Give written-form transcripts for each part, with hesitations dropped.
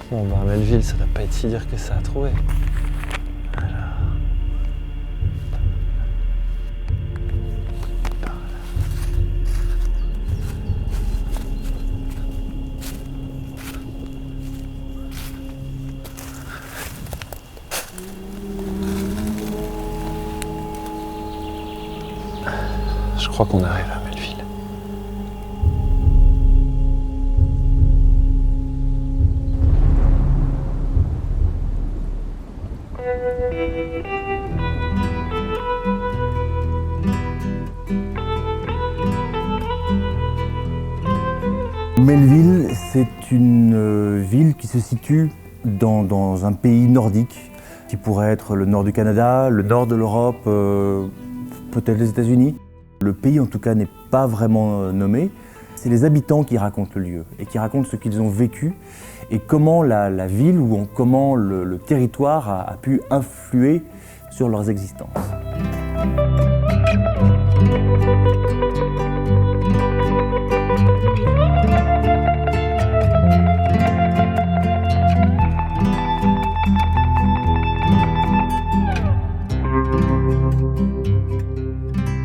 Bon, bah Melville, ça doit pas être si dur que ça à trouver. Alors... Par là. Je crois qu'on arrive à Melville. Melville, c'est une ville qui se situe dans un pays nordique, qui pourrait être le nord du Canada, le nord de l'Europe, peut-être les États-Unis. Le pays en tout cas n'est pas vraiment nommé. C'est les habitants qui racontent le lieu et qui racontent ce qu'ils ont vécu et comment la ville ou comment le territoire a pu influer sur leurs existences.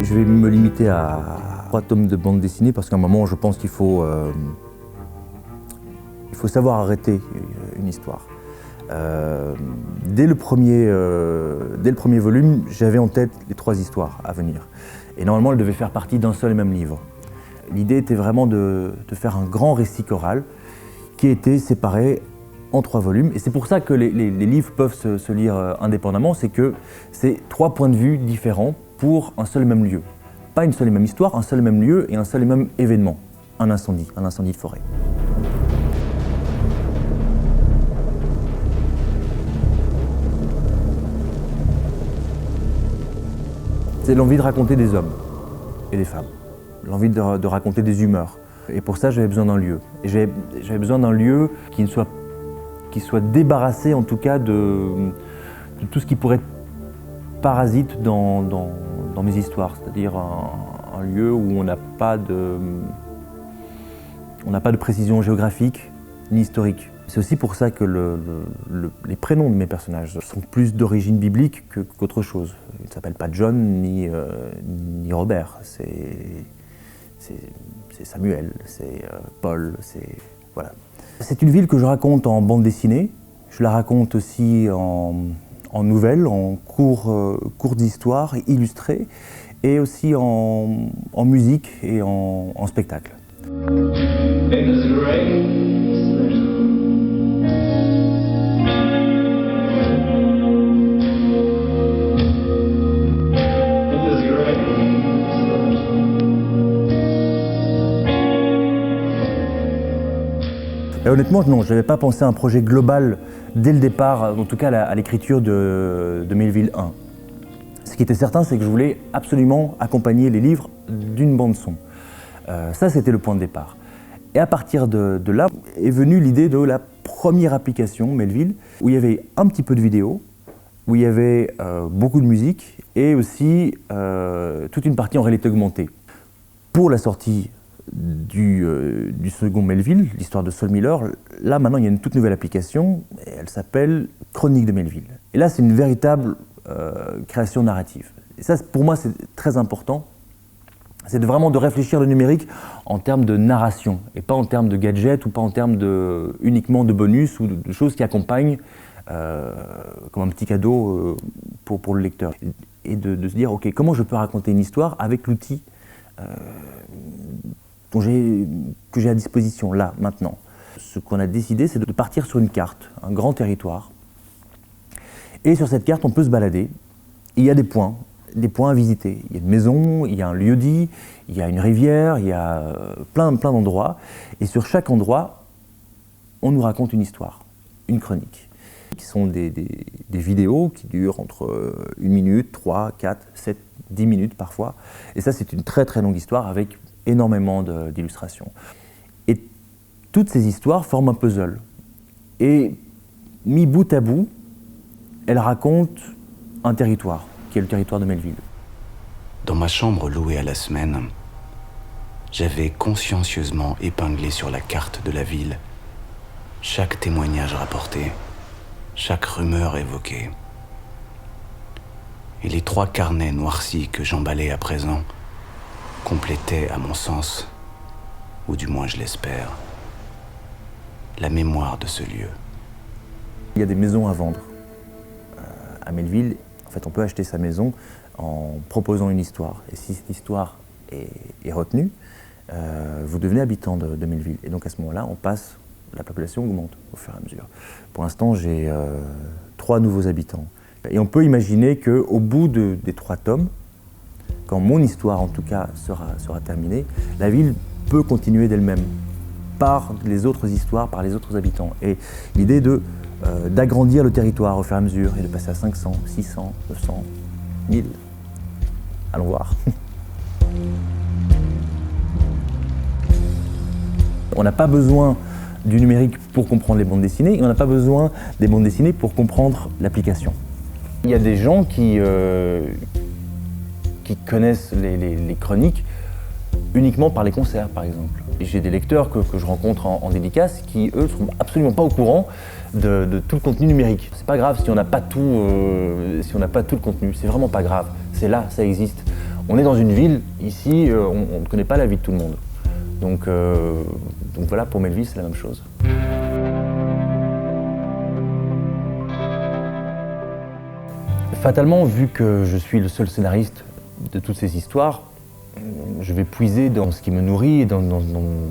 Je vais me limiter à 3 tomes de bande dessinée parce qu'à un moment, je pense qu'il faut savoir arrêter une histoire. Dès le premier volume, j'avais en tête les 3 histoires à venir. Et normalement, elles devaient faire partie d'un seul et même livre. L'idée était vraiment de faire un grand récit choral qui était séparé en 3 volumes. Et c'est pour ça que les livres peuvent se lire indépendamment, c'est que c'est 3 points de vue différents pour un seul et même lieu. Pas une seule et même histoire, un seul et même lieu et un seul et même événement. Un incendie de forêt. C'est l'envie de raconter des hommes et des femmes. L'envie de raconter des humeurs. Et pour ça, j'avais besoin d'un lieu. Et j'avais besoin d'un lieu qui soit débarrassé en tout cas de tout ce qui pourrait être parasite dans mes histoires, c'est-à-dire un lieu où on n'a pas de précision géographique ni historique. C'est aussi pour ça que les prénoms de mes personnages sont plus d'origine biblique qu'autre chose. Ils ne s'appellent pas John ni Robert, c'est Samuel, c'est Paul, voilà. C'est une ville que je raconte en bande dessinée, je la raconte aussi en nouvelles, en courtes histoires illustrées, et aussi en musique et en spectacle. Et honnêtement, non, je n'avais pas pensé à un projet global dès le départ, en tout cas à l'écriture de Melville 1. Ce qui était certain, c'est que je voulais absolument accompagner les livres d'une bande-son. Ça, c'était le point de départ. Et à partir de là est venue l'idée de la première application, Melville, où il y avait un petit peu de vidéo, où il y avait beaucoup de musique et aussi toute une partie en réalité augmentée. Pour la sortie du second Melville, l'histoire de Saul Miller, là maintenant il y a une toute nouvelle application, et elle s'appelle Chronique de Melville. Et là c'est une véritable création narrative. Et ça pour moi c'est très important, c'est vraiment de réfléchir le numérique en termes de narration, et pas en termes de gadgets, ou pas en termes uniquement de bonus, ou de choses qui accompagnent comme un petit cadeau pour le lecteur. Et de se dire, ok, comment je peux raconter une histoire avec l'outil que j'ai à disposition, là, maintenant. Ce qu'on a décidé, c'est de partir sur une carte, un grand territoire. Et sur cette carte, on peut se balader. Il y a des points à visiter. Il y a une maison, il y a un lieu-dit, il y a une rivière, il y a plein d'endroits. Et sur chaque endroit, on nous raconte une histoire, une chronique, qui sont des vidéos qui durent entre 1 minute, 3, 4, 7, 10 minutes parfois. Et ça, c'est une très très longue histoire avec énormément d'illustrations. Et toutes ces histoires forment un puzzle. Et mis bout à bout, elles racontent un territoire, qui est le territoire de Melville. Dans ma chambre louée à la semaine, j'avais consciencieusement épinglé sur la carte de la ville chaque témoignage rapporté, chaque rumeur évoquée. Et les 3 carnets noircis que j'emballais à présent complétaient, à mon sens, ou du moins je l'espère, la mémoire de ce lieu. Il y a des maisons à vendre à Melville. En fait, on peut acheter sa maison en proposant une histoire. Et si cette histoire est retenue, vous devenez habitant de Melville. Et donc à ce moment-là, la population augmente au fur et à mesure. Pour l'instant, j'ai 3 nouveaux habitants. Et on peut imaginer qu'au bout des 3 tomes, quand mon histoire en tout cas sera terminée, la ville peut continuer d'elle-même par les autres histoires, par les autres habitants. Et l'idée d'agrandir le territoire au fur et à mesure et de passer à 500, 600, 900, 1000. Allons voir. On n'a pas besoin du numérique pour comprendre les bandes dessinées et on n'a pas besoin des bandes dessinées pour comprendre l'application. Il y a des gens qui connaissent les chroniques uniquement par les concerts, par exemple. J'ai des lecteurs que je rencontre en dédicace qui, eux, ne sont absolument pas au courant de tout le contenu numérique. C'est pas grave si on n'a pas tout le contenu, c'est vraiment pas grave. C'est là, ça existe. On est dans une ville, ici, on ne connaît pas la vie de tout le monde. Donc voilà, pour Melville, c'est la même chose. Fatalement, vu que je suis le seul scénariste de toutes ces histoires, je vais puiser dans ce qui me nourrit et dans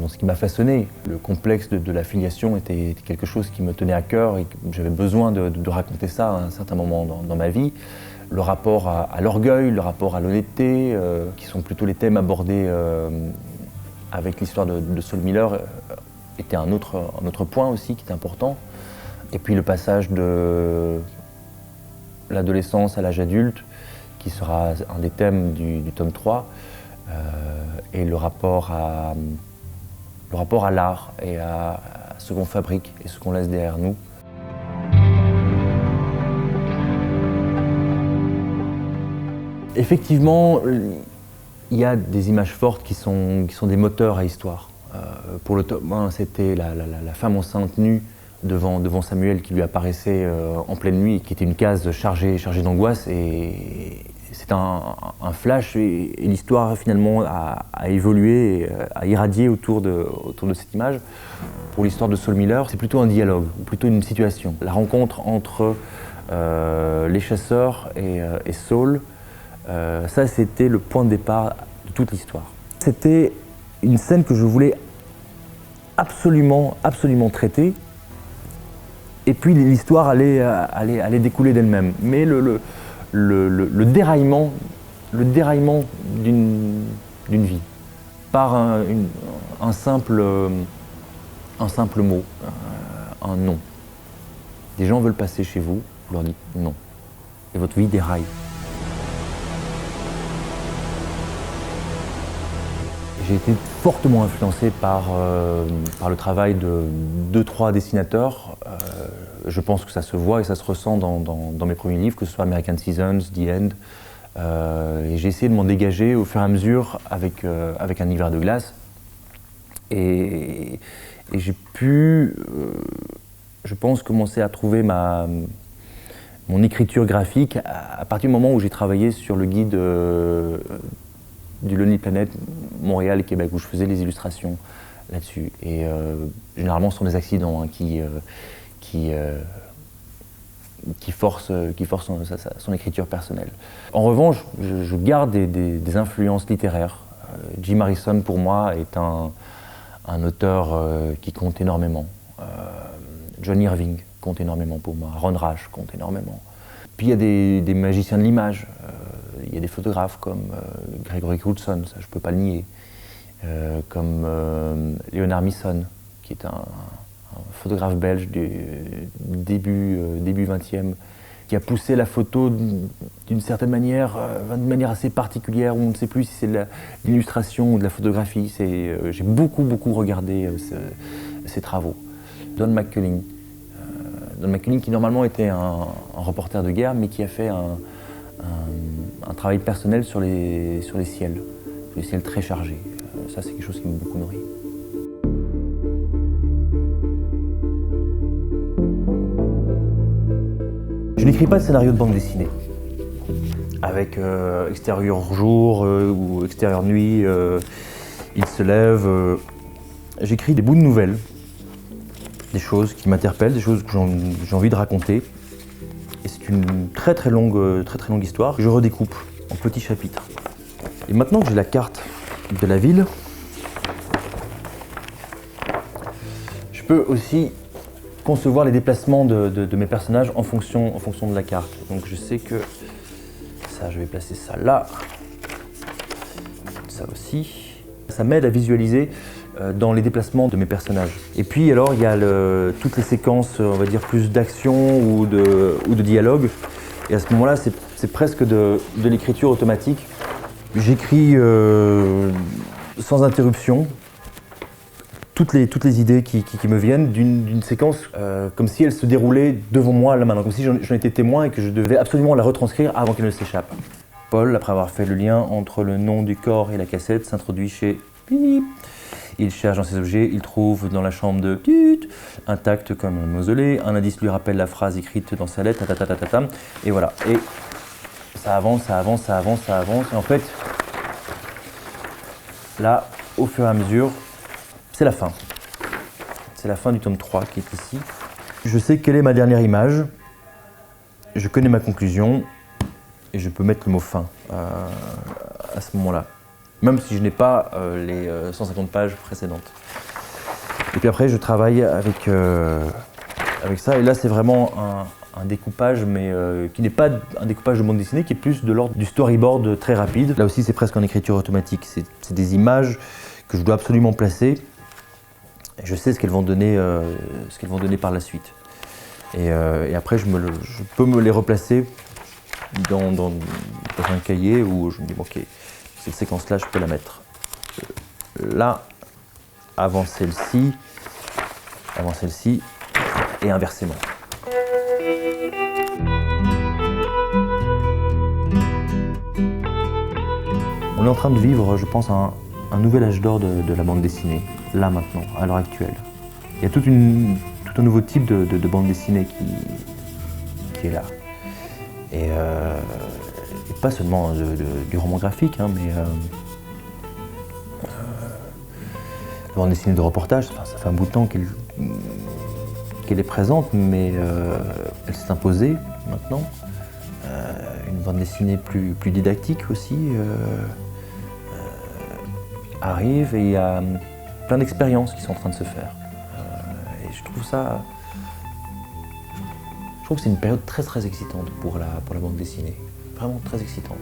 ce qui m'a façonné. Le complexe de la filiation était quelque chose qui me tenait à cœur et j'avais besoin de raconter ça à un certain moment dans ma vie. Le rapport à l'orgueil, le rapport à l'honnêteté, qui sont plutôt les thèmes abordés avec l'histoire de Saul Miller, était un autre point aussi qui est important. Et puis le passage de l'adolescence à l'âge adulte, qui sera un des thèmes du tome 3, et le rapport à l'art et à ce qu'on fabrique et ce qu'on laisse derrière nous. Effectivement, il y a des images fortes qui sont des moteurs à histoire. Pour le tome 1, c'était la femme enceinte nue devant Samuel qui lui apparaissait en pleine nuit, qui était une case chargée d'angoisse. Et c'est un flash et l'histoire finalement a évolué, a irradié autour de cette image. Pour l'histoire de Saul Miller, c'est plutôt un dialogue, ou plutôt une situation. La rencontre entre les chasseurs et Saul, ça c'était le point de départ de toute l'histoire. C'était une scène que je voulais absolument traiter. Et puis l'histoire allait découler d'elle-même. Mais le déraillement d'une vie par un simple mot, un non. Des gens veulent passer chez vous, vous leur dites non. Et votre vie déraille. J'ai été fortement influencé par le travail de 2-3 dessinateurs. Je pense que ça se voit et ça se ressent dans mes premiers livres, que ce soit American Seasons, The End. Et j'ai essayé de m'en dégager au fur et à mesure avec un hiver de glace. Et j'ai pu, je pense, commencer à trouver mon écriture graphique à partir du moment où j'ai travaillé sur le guide du Lonely Planet Montréal et Québec, où je faisais les illustrations là-dessus. Et généralement, ce sont des accidents qui forcent son écriture personnelle. En revanche, je garde des influences littéraires. Jim Harrison, pour moi, est un auteur qui compte énormément. John Irving compte énormément pour moi. Ron Rash compte énormément. Puis il y a des magiciens de l'image. Il y a des photographes comme Gregory Crewdson, ça je ne peux pas le nier, comme Léonard Misson, qui est un photographe belge du début 20e, qui a poussé la photo d'une certaine manière, d'une manière assez particulière, où on ne sait plus si c'est de l'illustration ou de la photographie. J'ai beaucoup regardé ses travaux. Don McCullin. Don McCullin qui normalement était un reporter de guerre, mais qui a fait un travail personnel sur les ciels très chargés. Ça, c'est quelque chose qui m'a beaucoup nourri. J'écris pas de scénario de bande dessinée. Avec extérieur jour ou extérieur nuit, il se lève. J'écris des bouts de nouvelles, des choses qui m'interpellent, des choses que j'ai envie de raconter. Et c'est une très très longue histoire que je redécoupe en petits chapitres. Et maintenant que j'ai la carte de la ville, je peux aussi concevoir les déplacements de mes personnages en fonction de la carte. Donc je sais que ça, je vais placer ça là, ça aussi. Ça m'aide à visualiser dans les déplacements de mes personnages. Et puis alors il y a toutes les séquences, on va dire plus d'action ou de dialogue. Et à ce moment-là, c'est presque de l'écriture automatique. J'écris sans interruption toutes les idées qui me viennent d'une séquence comme si elle se déroulait devant moi là maintenant, comme si j'en étais témoin et que je devais absolument la retranscrire avant qu'elle ne s'échappe. Paul, après avoir fait le lien entre le nom du corps et la cassette, s'introduit chez Pip. Il cherche dans ses objets, il trouve dans la chambre de Pip, intact comme un mausolée, un indice lui rappelle la phrase écrite dans sa lettre, et voilà. Et ça avance, et en fait, là, au fur et à mesure, c'est la fin. C'est la fin du tome 3 qui est ici. Je sais quelle est ma dernière image, je connais ma conclusion, et je peux mettre le mot fin à ce moment-là. Même si je n'ai pas les 150 pages précédentes. Et puis après, je travaille avec ça, et là c'est vraiment un découpage, mais qui n'est pas un découpage de bande dessinée, qui est plus de l'ordre du storyboard très rapide. Là aussi, c'est presque en écriture automatique. C'est des images que je dois absolument placer. Et je sais ce qu'elles vont donner par la suite. Et après, je peux me les replacer dans un cahier où je me dis, ok, cette séquence-là, je peux la mettre là, avant celle-ci, et inversement. On est en train de vivre, je pense, un nouvel âge d'or de la bande dessinée, là maintenant, à l'heure actuelle. Il y a tout un nouveau type de bande dessinée qui est là. Et pas seulement du roman graphique, hein, mais la bande dessinée de reportage, ça fait un bout de temps qu'elle est présente, mais elle s'est imposée maintenant. Une bande dessinée plus didactique aussi arrive, et il y a plein d'expériences qui sont en train de se faire. Et je trouve que c'est une période très très excitante pour la bande dessinée. Vraiment très excitante.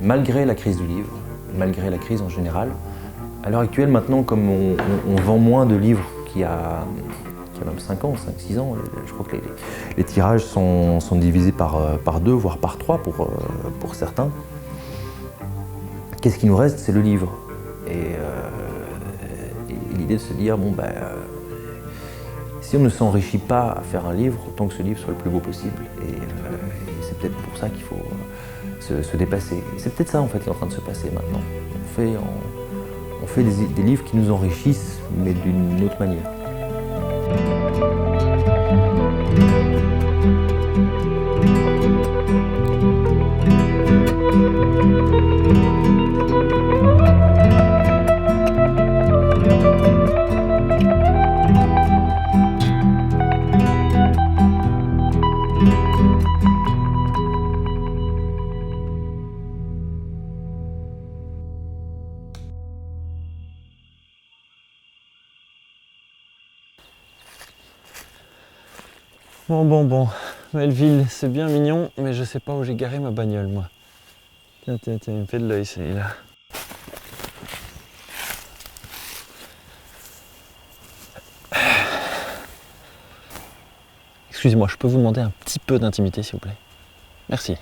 Malgré la crise du livre, malgré la crise en général, à l'heure actuelle, maintenant, comme on vend moins de livres qu'il y a même 5 ans, 5-6 ans, je crois que les tirages sont divisés par 2, voire par 3 pour certains. Qu'est-ce qui nous reste? C'est le livre. Et l'idée de se dire, bon ben, si on ne s'enrichit pas à faire un livre, autant que ce livre soit le plus beau possible. Et c'est peut-être pour ça qu'il faut se dépasser. C'est peut-être ça en fait qui est en train de se passer maintenant. On fait des livres qui nous enrichissent, mais d'une autre manière. Bon. Melville, c'est bien mignon, mais je sais pas où j'ai garé ma bagnole, moi. Tiens, il me fait de l'œil, celui-là. Excusez-moi, je peux vous demander un petit peu d'intimité, s'il vous plaît? Merci.